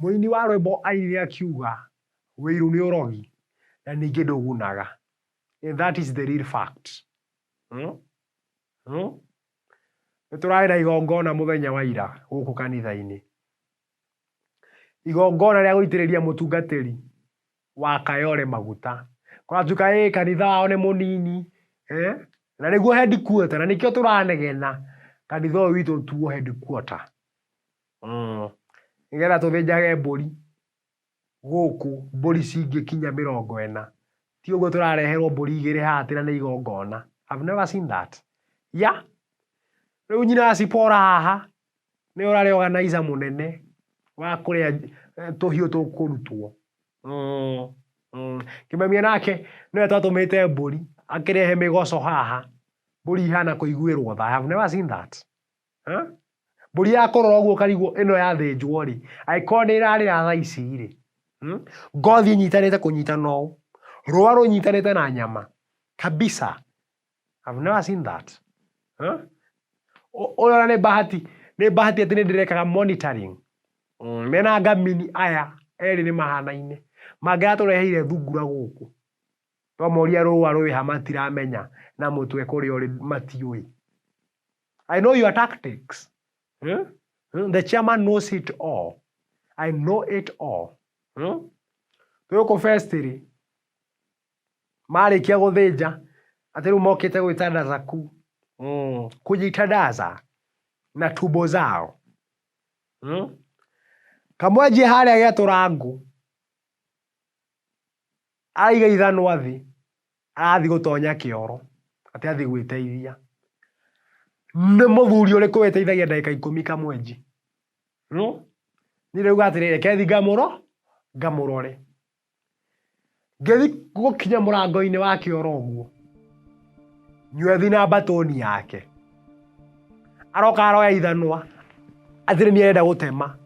Mũini wa rwĩmbo aire akiuga wĩiru nĩ ũrogi na ningĩ ndũgunaga. And that is the real fact. Nĩtũrarĩ na igongona mũthenya wa ira gũkũ kanitha-inĩ. Igongona rĩa gũitĩrĩria mũtungatĩri wa Kayole maguta. Kũratuĩka kanitha wao nĩ mũnini, na nĩguo headquarter, na nĩkĩo tũranegena kanitha ũyũ witũ tuo headquarter. Nĩgetha tũthĩnjage mbũri gũkũ, mbũri cingĩkinya 40. Ti ũguo tũrareherwo mbũri 2 haha na nĩ igongona. I've never seen that. Yeah. Rĩu nyina wa Sipora haha nĩ ũrarĩ organizer mũnene wa kũrĩa tũhiũ tũkũrutwo. Kĩmemia nake nĩwe twatũmĩte mbũri akĩrehe mĩgoco haha, mbũri ihana kũiguĩrwo tha. I have never seen that. Mbũri ya kũrora ũguo karigwo ĩno yathĩnjwo rĩ, angĩkorwo nĩ ĩrarĩra tha ici rĩ, ngothi ĩnyitanĩte kũnyitana ũũ, rũa rũnyitanĩte na nyama kabisa. I've never seen that. Ũyũ nĩ bahati atĩ nĩ ndĩrekaga monitoring. Mena ngamini aya erĩ nĩ mahanaine, mangĩatũreheire thungura gũkũ twamoria rũa rwĩha matiramenya na mũtwe kũrĩa ũrĩ matiũĩ. I know your tactics. The chairman knows it all. I know it all. Tũyũkũ festiri marĩkia gũthĩnja atĩ rĩu mokĩte gwĩtandaza kuu, kujitandaza na tumbo zao. Kamwenji harĩa gĩa tũrangũ aiga ithanwa thĩ, arathiĩ gũtonya kĩoro atĩ athiĩ gwĩteithia. Nĩ mũthuri ũrĩkũ weteithagia ndagĩka 10 Kamwenji? Nĩ rĩu atĩrĩrĩ, kethi ngamũrore. Ngĩthi gũkinya mũrango-inĩ wa kĩoro ũguo, nywethi na batoni yake aroka aroya ithanwa atĩ nĩ arenda gũtema.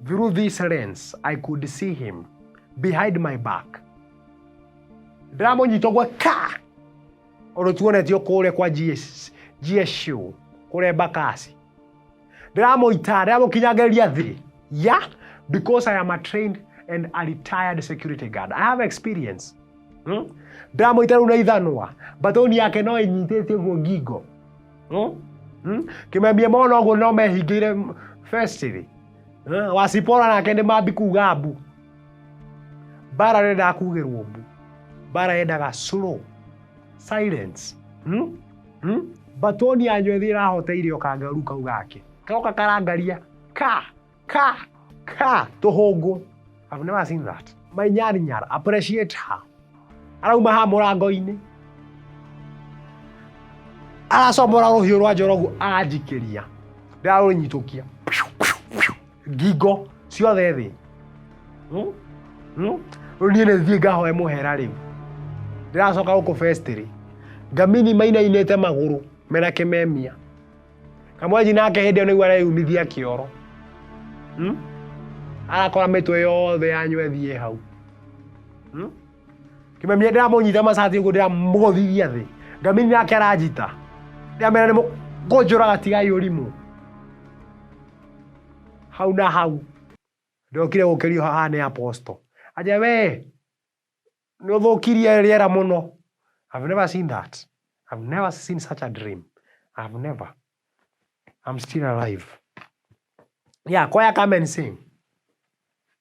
Through this lens, I could see him behind my back. Ndĩramũnyita ũguo ka ũndũ tuonetio kũrĩa kwa GSU kũrĩa Bakasi. Ndĩramũkinyagĩria thĩ. Yeah, because I am a trained and a retired security guard. I have experience. Ndĩramũita rĩu na ithanwa, batoni yake no ĩnyitĩte ũguo ngingo. Kĩmemia mona ũguo no mehingĩire festiri. Wa Sipora nake nĩ mambi kuga mbu. Bara renda kugĩrwo mbu. Bara yendaga slow silence. Batoni ya nywethi ĩrahoteire o kangaru kau gake. Karoka karangaria ka tũhũngũ. I've never seen that. My nyarinyara, appreciate her. Arauma ha mũrango-inĩ, aracomora rũhiũ rwa njorogu anjikĩria. Ndĩrarũnyitũkia ngingo ciothe thĩ. Rĩu niĩ nĩthiĩ ngahoe mũhera rĩu. Ndĩracoka gũkũ festiri, ngamini mainainĩte magũrũ mena kĩmemia. Kamwenji nake hĩndĩ ĩyo nĩguo areyumithia kĩoro. Arakora mĩtwe yothe ya nywethi ĩ hau. Kĩmemia ndĩramũnyita macati ũguo ndĩramũgũthithia thĩ. Ngamini nake aranjita. Ndĩramera nĩ mũkũnjũraga tigai ũrimũ. Hau na hau ndokire gũkĩrio haha nĩ apostle. Aja we nĩ ũthũkirie rĩera mũno. I've never seen that. I've never seen such a dream. I've never. I'm still alive. Yeah, choir come and sing.